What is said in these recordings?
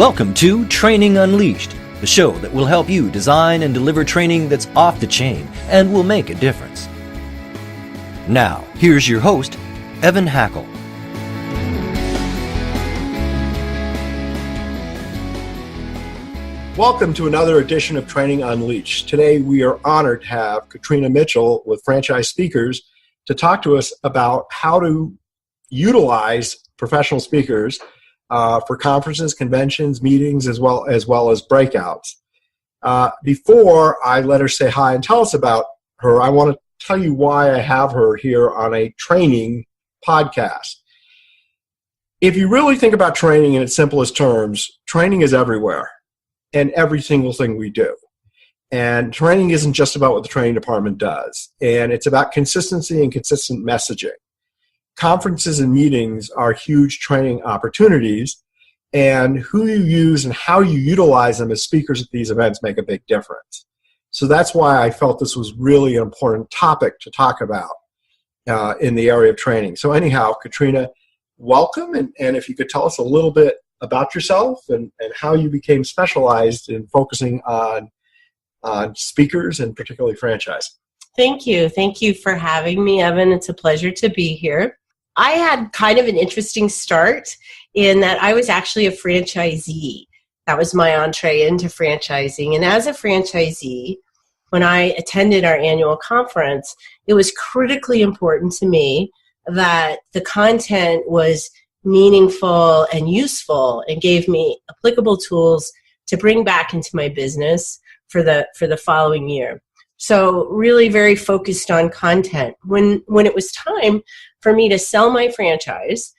Welcome to Training Unleashed, the show that will help you design and deliver training that's off the chain and will make a difference. Now, here's your host, Evan Hackel. Welcome to another edition of Training Unleashed. Today we are honored to have Katrina Mitchell with Franchise Speakers to talk to us about how to utilize professional speakers for conferences, conventions, meetings, as well as breakouts. Before I let her say hi and tell us about her, I want to tell you why I have her here on a training podcast. If you really think about training in its simplest terms, training is everywhere and every single thing we do. And training isn't just about what the training department does, and it's about consistency and consistent messaging. Conferences and meetings are huge training opportunities, and who you use and how you utilize them as speakers at these events make a big difference. So that's why I felt this was really an important topic to talk about in the area of training. So anyhow, Katrina, welcome, and if you could tell us a little bit about yourself and how you became specialized in focusing on speakers and particularly franchise. Thank you. Thank you for having me, Evan. It's a pleasure to be here. I had kind of an interesting start in that I was actually a franchisee. That was my entree into franchising. And as a franchisee, when I attended our annual conference, it was critically important to me that the content was meaningful and useful and gave me applicable tools to bring back into my business for the following year. So really very focused on content. When it was time for me to sell my franchise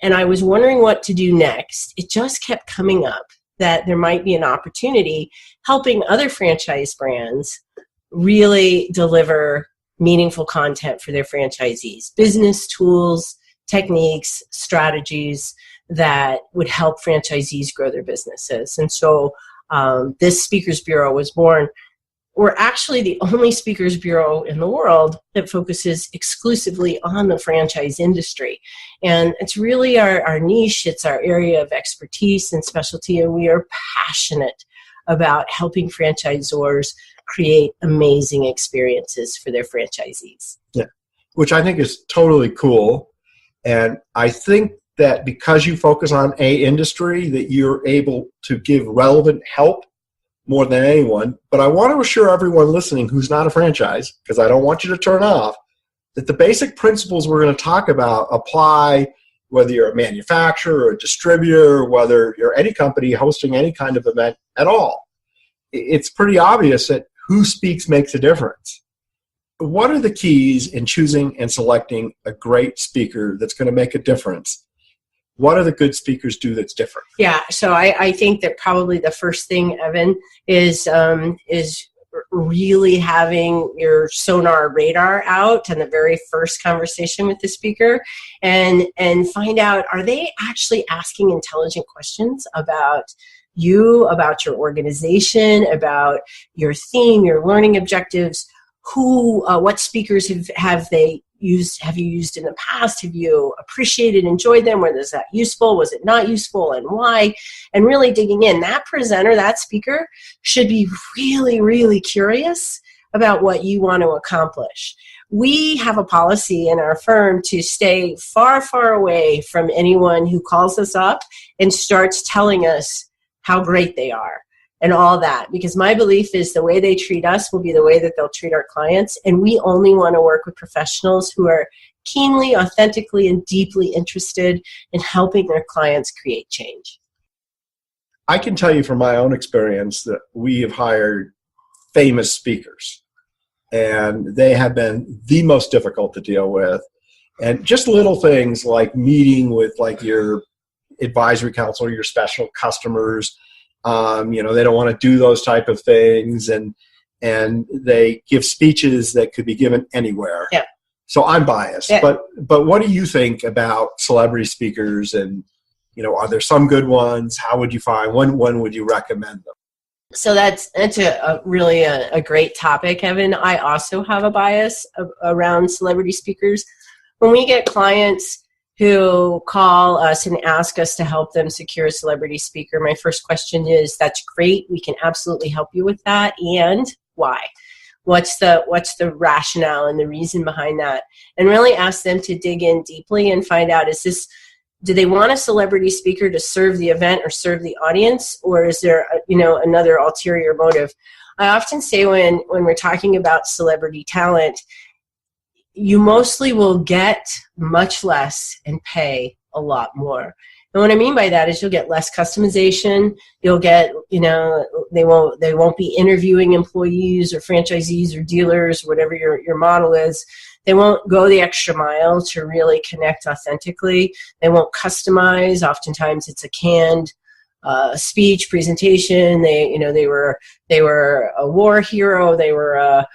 and I was wondering what to do next, it just kept coming up that there might be an opportunity helping other franchise brands really deliver meaningful content for their franchisees, business tools, techniques, strategies that would help franchisees grow their businesses. And so this Speakers Bureau was born. We're actually the only speakers bureau in the world that focuses exclusively on the franchise industry. And it's really our niche, it's our area of expertise and specialty, and we are passionate about helping franchisors create amazing experiences for their franchisees. Yeah, which I think is totally cool. And I think that because you focus on a industry, that you're able to give relevant help more than anyone. But I want to assure everyone listening who's not a franchise, because I don't want you to turn off, that the basic principles we're going to talk about apply whether you're a manufacturer or a distributor, whether you're any company hosting any kind of event at all. It's pretty obvious that who speaks makes a difference. What are the keys in choosing and selecting a great speaker that's going to make a difference? What do the good speakers do that's different? Yeah, so I think that probably the first thing, Evan, is really having your sonar radar out in the very first conversation with the speaker and find out, are they actually asking intelligent questions about you, about your organization, about your theme, your learning objectives? What speakers have you used in the past? Have you appreciated, enjoyed them? Was that useful? Was it not useful? And why? And really digging in. That presenter, that speaker should be really, really curious about what you want to accomplish. We have a policy in our firm to stay far, far away from anyone who calls us up and starts telling us how great they are and all that, because my belief is the way they treat us will be the way that they'll treat our clients, and we only want to work with professionals who are keenly, authentically, and deeply interested in helping their clients create change. I can tell you from my own experience that we have hired famous speakers, and they have been the most difficult to deal with. And just little things like meeting with like your advisory council, your special customers, they don't want to do those type of things, and they give speeches that could be given anywhere. Yeah. So I'm biased, yeah. But what do you think about celebrity speakers? And are there some good ones? How would you find one would you recommend them? So that's a really a great topic, Evan. I also have a bias around celebrity speakers. When we get clients who call us and ask us to help them secure a celebrity speaker, my first question is, that's great. We can absolutely help you with that. And why? What's the rationale and the reason behind that? And really ask them to dig in deeply and find out, do they want a celebrity speaker to serve the event or serve the audience? Or is there, another ulterior motive? I often say when we're talking about celebrity talent, you mostly will get much less and pay a lot more. And what I mean by that is you'll get less customization. You'll get, they won't be interviewing employees or franchisees or dealers, whatever your model is. They won't go the extra mile to really connect authentically. They won't customize. Oftentimes it's a canned speech presentation. They were a war hero. They were a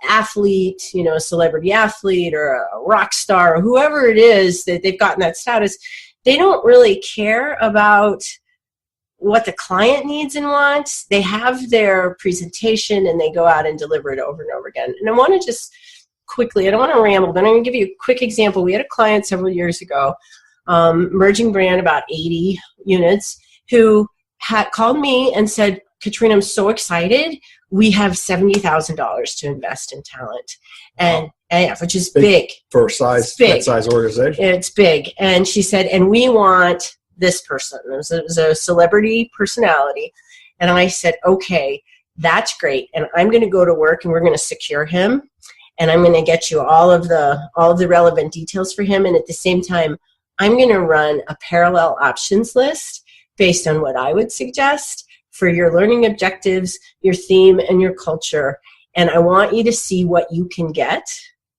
athlete, a celebrity athlete or a rock star or whoever it is that they've gotten that status. They don't really care about what the client needs and wants. They have their presentation and they go out and deliver it over and over again. And I want to just quickly, I don't want to ramble, but I'm going to give you a quick example. We had a client several years ago, emerging brand, about 80 units, who had called me and said, Katrina, I'm so excited. We have $70,000 to invest in talent, and which is big for that size organization. It's big, and she said, and we want this person. It was a celebrity personality, and I said, okay, that's great, and I'm going to go to work, and we're going to secure him, and I'm going to get you all of the relevant details for him, and at the same time, I'm going to run a parallel options list based on what I would suggest for your learning objectives, your theme, and your culture. And I want you to see what you can get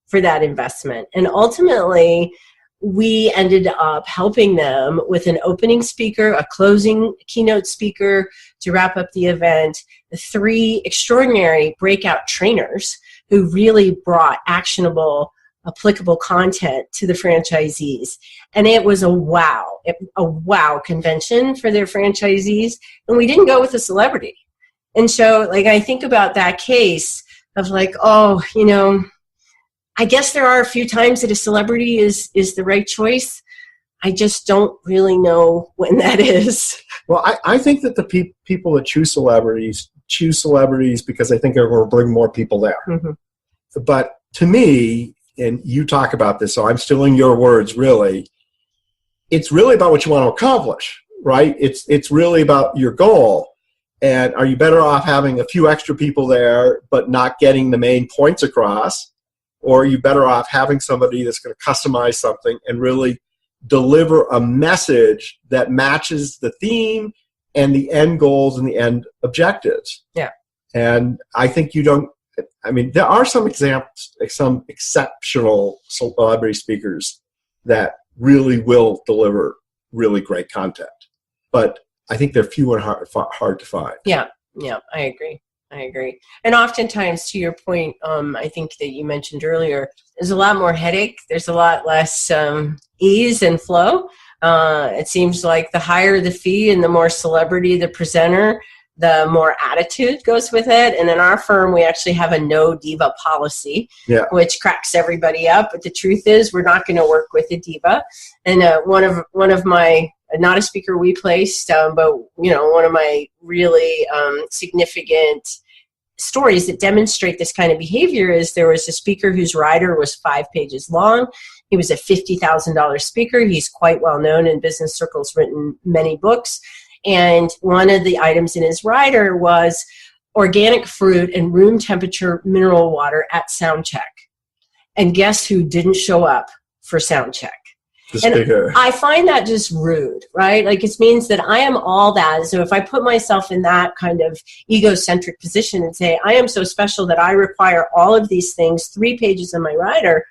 for that investment. And ultimately, we ended up helping them with an opening speaker, a closing keynote speaker to wrap up the event, 3 extraordinary breakout trainers who really brought actionable, applicable content to the franchisees. And it was a wow convention for their franchisees. And we didn't go with a celebrity. And so, I think about that case of I guess there are a few times that a celebrity is the right choice. I just don't really know when that is. Well, I think that the people that choose celebrities because they think they're going to bring more people there. Mm-hmm. But to me, and you talk about this, so I'm stealing your words, really, it's really about what you want to accomplish, right? It's really about your goal. And are you better off having a few extra people there but not getting the main points across? Or are you better off having somebody that's going to customize something and really deliver a message that matches the theme and the end goals and the end objectives? Yeah. And I think there are some examples, some exceptional celebrity speakers that really will deliver really great content. But I think they're few and hard to find. Yeah, I agree. And oftentimes, to your point, I think that you mentioned earlier, there's a lot more headache. There's a lot less ease and flow. It seems like the higher the fee and the more celebrity the presenter, the more attitude goes with it. And in our firm, we actually have a no diva policy, which cracks everybody up. But the truth is, we're not going to work with a diva. And one of my, not a speaker we placed, but one of my really significant stories that demonstrate this kind of behavior is there was a speaker whose rider was 5 pages long. He was a $50,000 speaker. He's quite well known in business circles, written many books. And one of the items in his rider was organic fruit and room temperature mineral water at sound check. And guess who didn't show up for sound check? And I find that just rude, right? It means that I am all that. So if I put myself in that kind of egocentric position and say, I am so special that I require all of these things, 3 pages in my rider,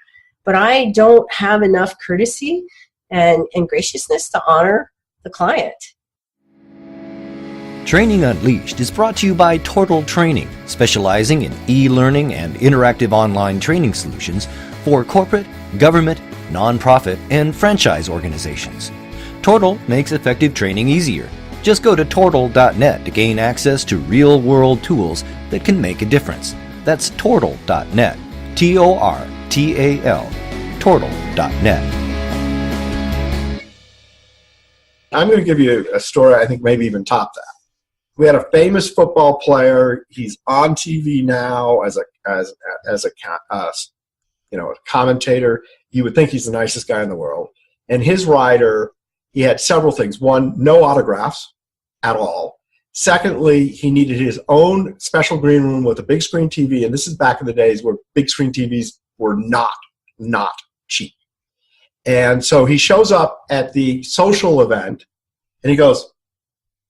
but I don't have enough courtesy and graciousness to honor the client. Training Unleashed is brought to you by Tortal Training, specializing in e-learning and interactive online training solutions for corporate, government, nonprofit, and franchise organizations. Tortal makes effective training easier. Just go to tortal.net to gain access to real-world tools that can make a difference. That's tortal.net, Tortal, tortal.net. I'm going to give you a story I think maybe even top that. We had a famous football player. He's on TV now as a commentator. You would think he's the nicest guy in the world. And his rider, he had several things. One, no autographs at all. Secondly, he needed his own special green room with a big screen TV. And this is back in the days where big screen TVs were not cheap. And so he shows up at the social event and he goes,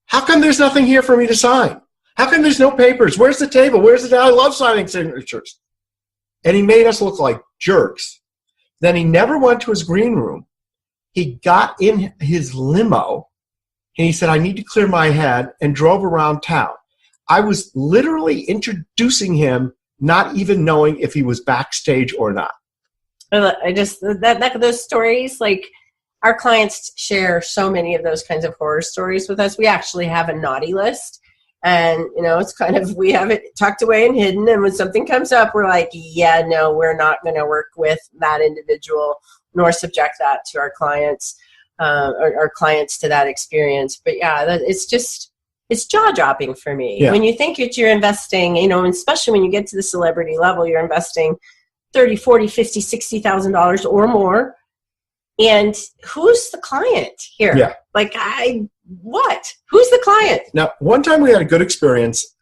how come there's nothing here for me to sign? How come there's no papers? Where's the table? Where's the, I love signing signatures. And he made us look like jerks. Then he never went to his green room. He got in his limo and he said, I need to clear my head, and drove around town. I was literally introducing him, not even knowing if he was backstage or not. I just, those stories, like our clients share so many of those kinds of horror stories with us. We actually have a naughty list, and it's kind of, we have it tucked away and hidden. And when something comes up, we're like, yeah, no, we're not going to work with that individual, nor subject that to our clients, or our clients to that experience. But yeah, it's jaw-dropping for me. Yeah. When you think that you're investing, especially when you get to the celebrity level, you're investing $30, $40, $50, $60,000 or more. And who's the client here? Yeah. Like, who's the client? Now, one time we had a good experience,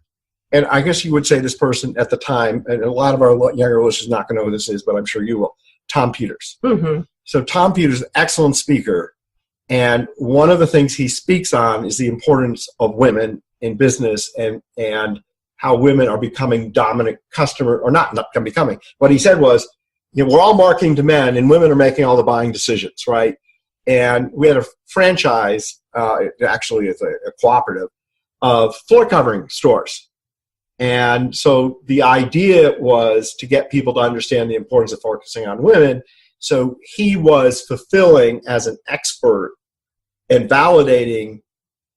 and I guess you would say this person at the time, and a lot of our younger listeners not going to know who this is, but I'm sure you will, Tom Peters. Mm-hmm. So Tom Peters is an excellent speaker, and one of the things he speaks on is the importance of women in business and how women are becoming dominant customer, or not becoming. What he said was, we're all marketing to men, and women are making all the buying decisions, right? And we had a franchise, actually it's a cooperative, of floor covering stores. And so the idea was to get people to understand the importance of focusing on women. So he was fulfilling as an expert and validating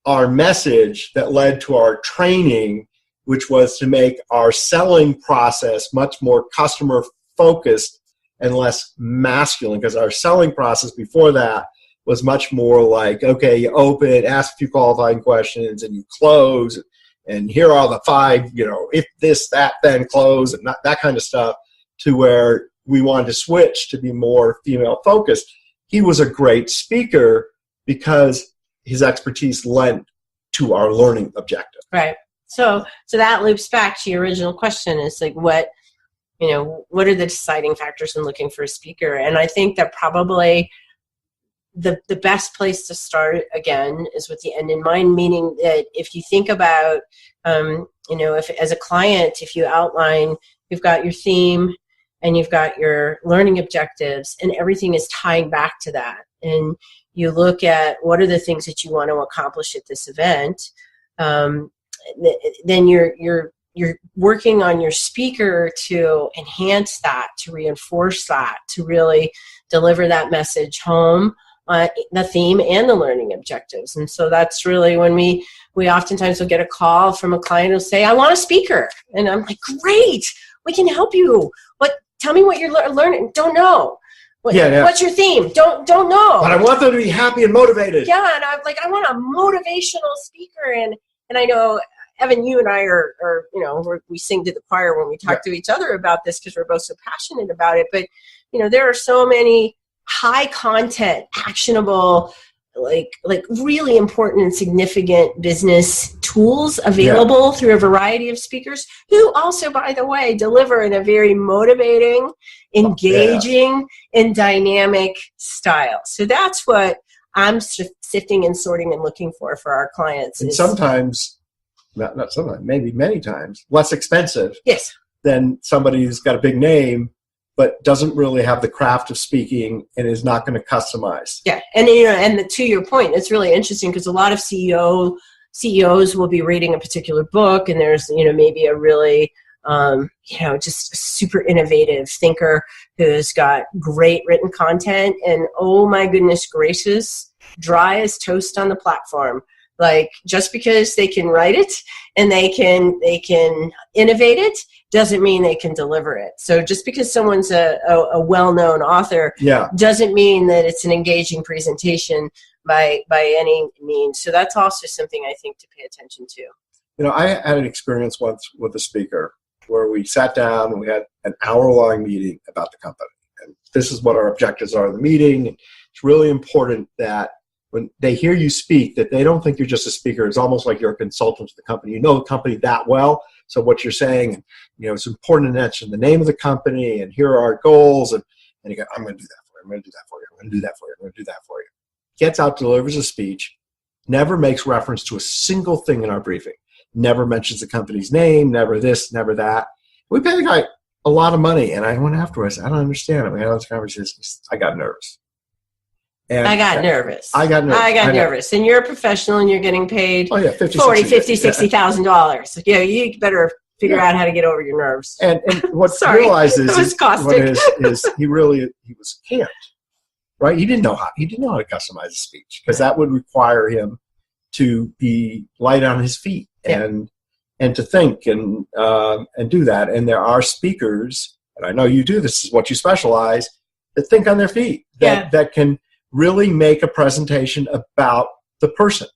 our message that led to our training, which was to make our selling process much more customer focused and less masculine, because our selling process before that was much more like, okay, you open, ask a few qualifying questions, and you close, and here are the 5, if this, that, then close, and that kind of stuff, to where we wanted to switch to be more female focused. He was a great speaker because his expertise lent to our learning objective. Right. So that loops back to your original question, is like, what are the deciding factors in looking for a speaker? And I think that probably the best place to start, again, is with the end in mind, meaning that if you think about, if as a client, if you outline, you've got your theme and you've got your learning objectives, and everything is tying back to that. And you look at what are the things that you want to accomplish at this event, then you're working on your speaker to enhance that, to reinforce that, to really deliver that message home, the theme and the learning objectives. And so that's really when we oftentimes will get a call from a client who'll say, I want a speaker. And I'm like, great, we can help you. Tell me what you're learning. Don't know. What's your theme? Don't know. But I want them to be happy and motivated. Yeah, and I'm like, I want a motivational speaker. And I know, Evan, you and I are we sing to the choir when we talk to each other about this, because we're both so passionate about it. But, there are so many high content, actionable, like really important and significant business tools available through a variety of speakers, who also, by the way, deliver in a very motivating, engaging, and dynamic style. So that's what I'm sifting and sorting and looking for our clients. And sometimes, not sometimes, maybe many times, less expensive than somebody who's got a big name but doesn't really have the craft of speaking and is not going to customize. Yeah, and to your point, it's really interesting, because a lot of CEOs will be reading a particular book, and there's maybe a really just a super innovative thinker who's got great written content, and oh my goodness gracious, dry as toast on the platform. Like, just because they can write it and they can innovate it doesn't mean they can deliver it. So just because someone's a well-known author doesn't mean that it's an engaging presentation by any means. So that's also something I think to pay attention to. I had an experience once with a speaker where we sat down and we had an hour-long meeting about the company. And this is what our objectives are in the meeting. It's really important that when they hear you speak, that they don't think you're just a speaker. It's almost like you're a consultant to the company. You know the company that well. So what you're saying, it's important to mention the name of the company and here are our goals. And you go, I'm going to do that for you. I'm going to do that for you. I'm going to do that for you. I'm going to do that for you. Gets out, delivers a speech, never makes reference to a single thing in our briefing. Never mentions the company's name, never this, never that. We paid the guy a lot of money, and I went afterwards. I don't understand it. We had this conversation. I got nervous. And I got nervous. I got nervous. And you're a professional, and you're getting paid $40,000, $60,000. You better figure out how to get over your nerves. And what he realized is he was camped, right? He didn't know how to customize a speech because that would require him to be light on his feet and to think and do that. And there are speakers, and I know you do, this is what you specialize, that think on their feet, that can really make a presentation about the person.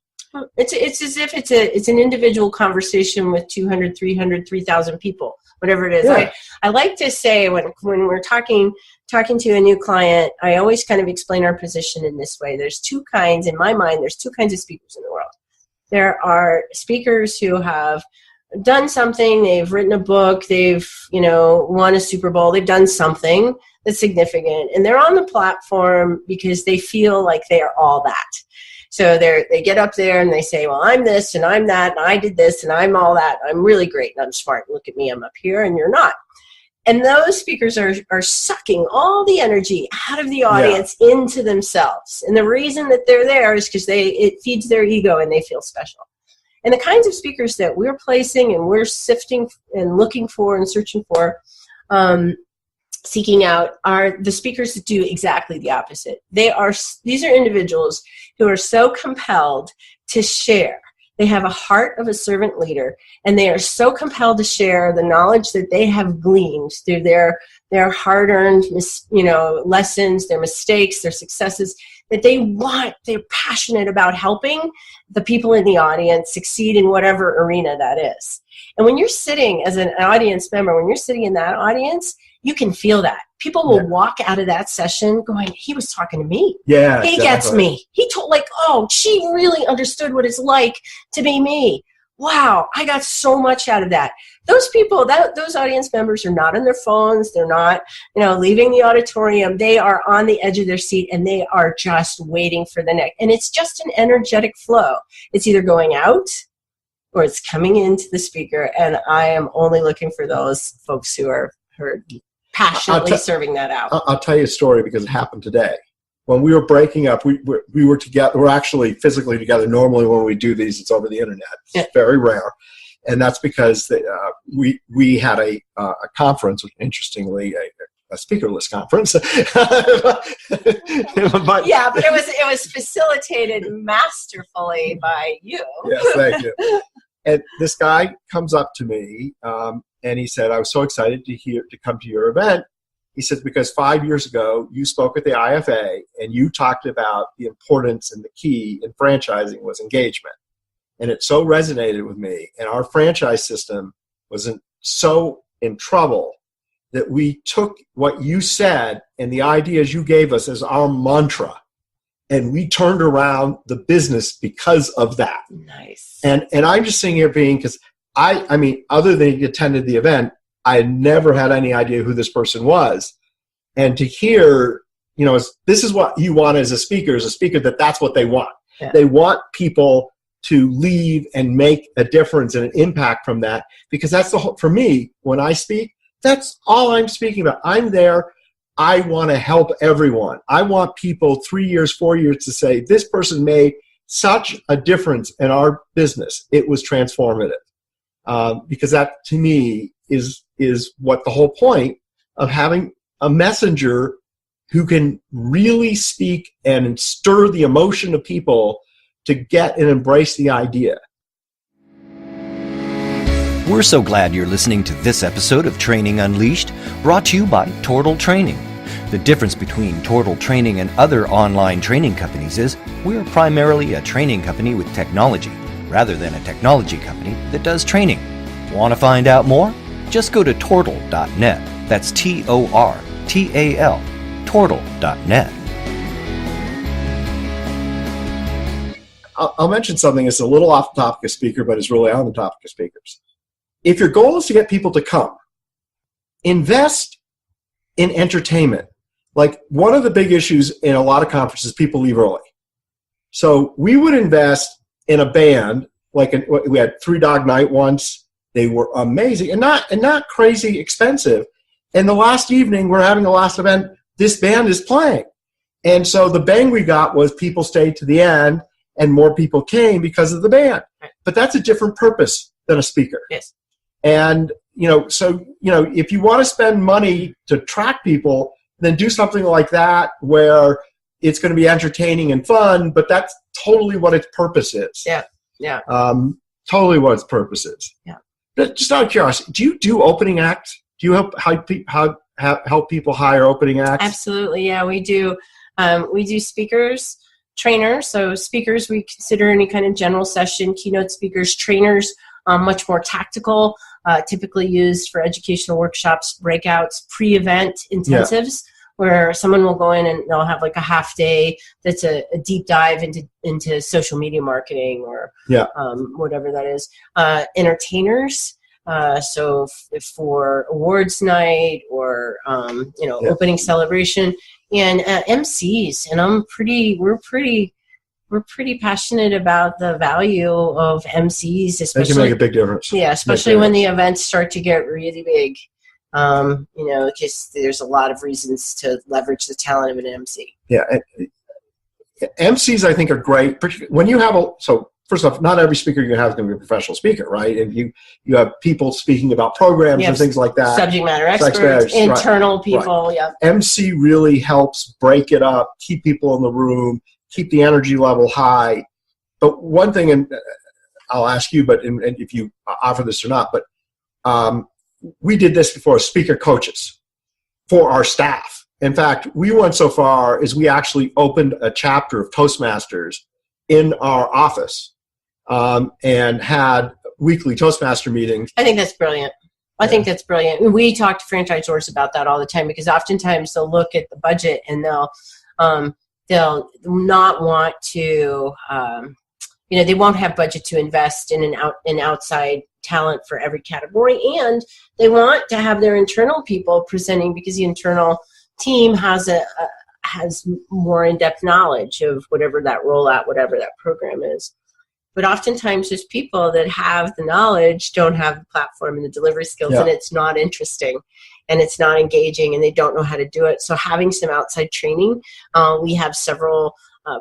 It's as if it's an individual conversation with 200, 300, 3,000 people, whatever it is. Yeah. I like to say when we're talking to a new client, I always kind of explain our position in this way. In my mind, there's two kinds of speakers in the world. There are speakers who have done something, they've written a book, they've, won a Super Bowl, they've done something that's significant, and they're on the platform because they feel like they are all that. So they get up there and they say, well, I'm this and I'm that and I did this and I'm all that. I'm really great and I'm smart. Look at me, I'm up here and you're not. And those speakers are sucking all the energy out of the audience into themselves. And the reason that they're there is because it feeds their ego and they feel special. And the kinds of speakers that we're placing and we're sifting and looking for and searching for, seeking out, are the speakers that do exactly the opposite. These are individuals who are so compelled to share. They have a heart of a servant leader, and they are so compelled to share the knowledge that they have gleaned through their hard-earned, lessons, their mistakes, their successes, that they're passionate about helping the people in the audience succeed in whatever arena that is. And when you're sitting as an audience member, when you're sitting in that audience, you can feel that. People will walk out of that session going, he was talking to me. Yeah, he gets me. He told she really understood what it's like to be me. Wow, I got so much out of that. Those people, those audience members are not on their phones. They're not, leaving the auditorium. They are on the edge of their seat and they are just waiting for the next. And it's just an energetic flow. It's either going out or it's coming into the speaker. And I am only looking for those folks who are passionately serving that out. I'll tell you a story because it happened today. When we were breaking up, we were together. We're actually physically together. Normally when we do these, it's over the internet. It's very rare. And that's because we had a conference, which interestingly, a speakerless conference. But it was facilitated masterfully by you. Yes, thank you. And this guy comes up to me, and he said, I was so excited to come to your event. He said, because 5 years ago, you spoke at the IFA, and you talked about the importance and the key in franchising was engagement. And it so resonated with me. And our franchise system was so in trouble that we took what you said and the ideas you gave us as our mantra, and we turned around the business because of that. Nice. And I'm just sitting here because I mean, other than you attended the event, I had never had any idea who this person was. And to hear, this is what you want as a speaker that's what they want. Yeah. They want people to leave and make a difference and an impact from that, because that's for me, when I speak, that's all I'm speaking about. I'm there. I want to help everyone. I want people 3 years, 4 years to say, this person made such a difference in our business. It was transformative. Because that, to me, is what the whole point of having a messenger who can really speak and stir the emotion of people to get and embrace the idea. We're so glad you're listening to this episode of Training Unleashed, brought to you by Total Training. The difference between Total Training and other online training companies is we're primarily a training company with technology, rather than a technology company that does training. Want to find out more? Just go to tortal.net. That's Tortal, tortal.net. I'll mention something that's a little off the topic of speaker, but is really on the topic of speakers. If your goal is to get people to come, invest in entertainment. Like, one of the big issues in a lot of conferences, people leave early. So we would invest in a band, we had Three Dog Night once. They were amazing and not crazy expensive. And the last evening, we're having the last event, this band is playing. And so the bang we got was people stayed to the end and more people came because of the band. But that's a different purpose than a speaker. Yes. And, if you want to spend money to attract people, then do something like that where it's going to be entertaining and fun, but that's totally what its purpose is. Yeah, yeah. Totally what its purpose is. Yeah. But just out of curiosity, do you do opening acts? Do you help people hire opening acts? Absolutely, yeah, we do. We do speakers, trainers. So speakers, we consider any kind of general session, keynote speakers, trainers, much more tactical, typically used for educational workshops, breakouts, pre-event intensives, where someone will go in and they'll have like a half day that's a deep dive into social media marketing or whatever that is. Entertainers, so for awards night or opening celebration, and MCs. And we're pretty passionate about the value of MCs, especially. They can make a big difference. Yeah, especially when the events start to get really big. Because there's a lot of reasons to leverage the talent of an MC. Yeah, MCs I think are great. When you have so first off, not every speaker you have is going to be a professional speaker, right? And you have people speaking about programs and things like that. Subject matter experts, internal people. Right. Yeah. MC really helps break it up, keep people in the room, keep the energy level high. But one thing, and I'll ask you, and if you offer this or not, but we did this before, speaker coaches for our staff. In fact, we went so far as we actually opened a chapter of Toastmasters in our office and had weekly Toastmaster meetings. I think that's brilliant. I think that's brilliant. We talk to franchisors about that all the time, because oftentimes they'll look at the budget and they'll not want to, they won't have budget to invest in an outside talent for every category, and they want to have their internal people presenting because the internal team has more in-depth knowledge of whatever that rollout, whatever that program is. But oftentimes there's people that have the knowledge, don't have the platform and the delivery skills, and it's not interesting and it's not engaging and they don't know how to do it. So having some outside training, we have several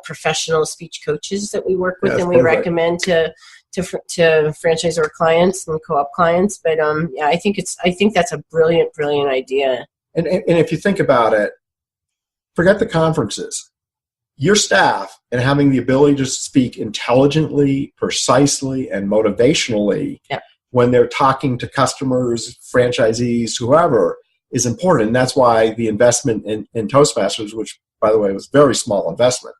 professional speech coaches that we work with, and we recommend to franchisor clients and co-op clients. But I think that's a brilliant idea. And if you think about it, forget the conferences. Your staff and having the ability to speak intelligently, precisely, and motivationally when they're talking to customers, franchisees, whoever, is important. And that's why the investment in Toastmasters, which, by the way, was a very small investment,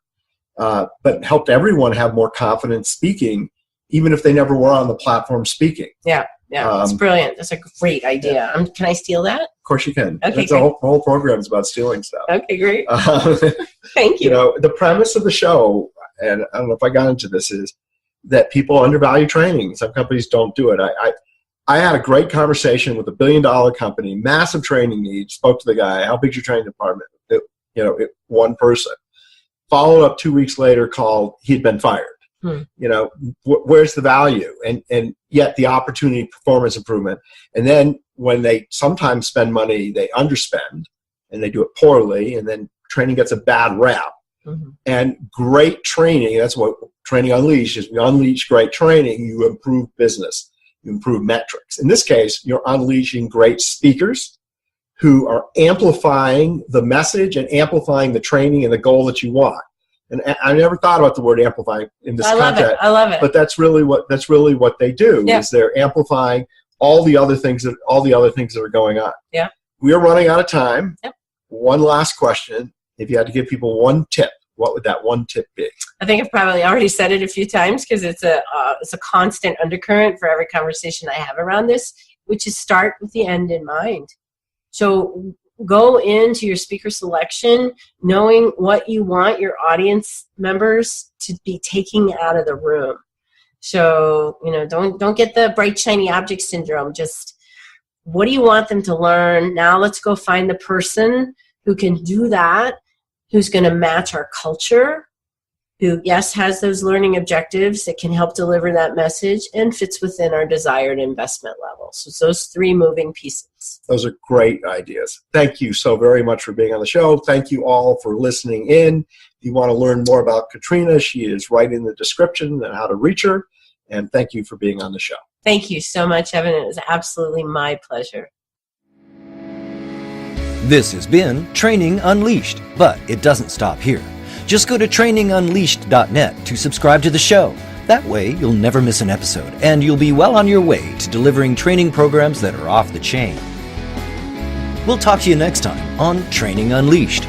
but helped everyone have more confidence speaking, even if they never were on the platform speaking. Yeah, it's brilliant. That's a great idea. Can I steal that? Of course you can. Okay, the whole program is about stealing stuff. Okay, great. Thank you. The premise of the show, and I don't know if I got into this, is that people undervalue training. Some companies don't do it. I had a great conversation with a $1 billion company, massive training needs, spoke to the guy, how big's your training department? One person. Followed up 2 weeks later, called, he'd been fired. Where's the value? And yet the opportunity, performance improvement. And then when they sometimes spend money, they underspend and they do it poorly, and then training gets a bad rap. And great training, that's what Training Unleashed is. We unleash great training, you improve business, you improve metrics. In this case, you're unleashing great speakers who are amplifying the message and amplifying the training and the goal that you want. And I never thought about the word amplifying in this context. I love it. But that's really what they do. Is they're amplifying all the other things that are going on. Yeah. We are running out of time. Yep. one last question. If you had to give people one tip, what would that one tip be? I think I've probably already said it a few times because it's a constant undercurrent for every conversation I have around this, which is start with the end in mind. So go into your speaker selection knowing what you want your audience members to be taking out of the room. So, don't get the bright, shiny object syndrome. Just what do you want them to learn? Now let's go find the person who can do that, who's going to match our culture, who, yes, has those learning objectives that can help deliver that message and fits within our desired investment level. So it's those three moving pieces. Those are great ideas. Thank you so very much for being on the show. Thank you all for listening in. If you want to learn more about Katrina, she is right in the description and how to reach her. And thank you for being on the show. Thank you so much, Evan. It was absolutely my pleasure. This has been Training Unleashed, but it doesn't stop here. Just go to trainingunleashed.net to subscribe to the show. That way, you'll never miss an episode, and you'll be well on your way to delivering training programs that are off the chain. We'll talk to you next time on Training Unleashed.